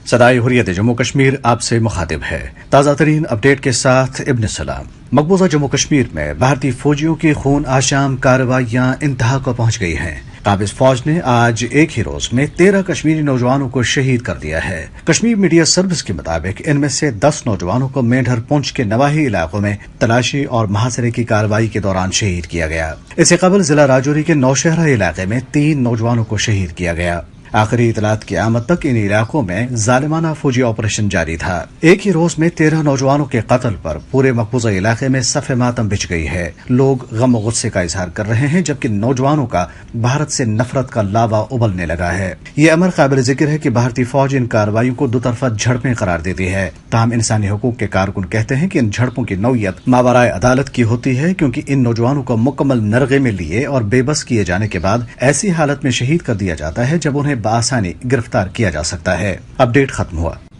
صدائے حریت جموں کشمیر آپ سے مخاطب ہے۔ تازہ ترین اپڈیٹ کے ساتھ ابن سلام۔ مقبوضہ جموں کشمیر میں بھارتی فوجیوں کی خون آشام کارروائیاں انتہا کو پہنچ گئی ہیں۔ قابض فوج نے آج ایک ہی روز میں 13 کشمیری نوجوانوں کو شہید کر دیا ہے۔ کشمیر میڈیا سروس کے مطابق ان میں سے 10 نوجوانوں کو مینڈھر پونچھ کے نواحی علاقوں میں تلاشی اور محاصرے کی کارروائی کے دوران شہید کیا گیا۔ اس سے قبل ضلع راجوری کے نوشہرہ علاقے میں 3 نوجوانوں کو شہید کیا گیا۔ آخری اطلاعات کی آمد تک ان علاقوں میں ظالمانہ فوجی آپریشن جاری تھا۔ ایک ہی روز میں 13 نوجوانوں کے قتل پر پورے مقبوضہ علاقے میں صف ماتم بچھ گئی ہے۔ لوگ غم و غصے کا اظہار کر رہے ہیں، جبکہ نوجوانوں کا بھارت سے نفرت کا لاوا ابلنے لگا ہے۔ یہ امر قابل ذکر ہے کہ بھارتی فوج ان کارروائیوں کو دو طرفہ جھڑپیں قرار دیتی ہے۔ تاہم انسانی حقوق کے کارکن کہتے ہیں کہ ان جھڑپوں کی نوعیت ماورائے عدالت کی ہوتی ہے، کیونکہ ان نوجوانوں کو مکمل نرغے میں لیے اور بے بس کیے جانے کے بعد ایسی حالت میں شہید کر دیا جاتا ہے جب انہیں بآسانی گرفتار کیا جا سکتا ہے۔ اپڈیٹ ختم ہوا۔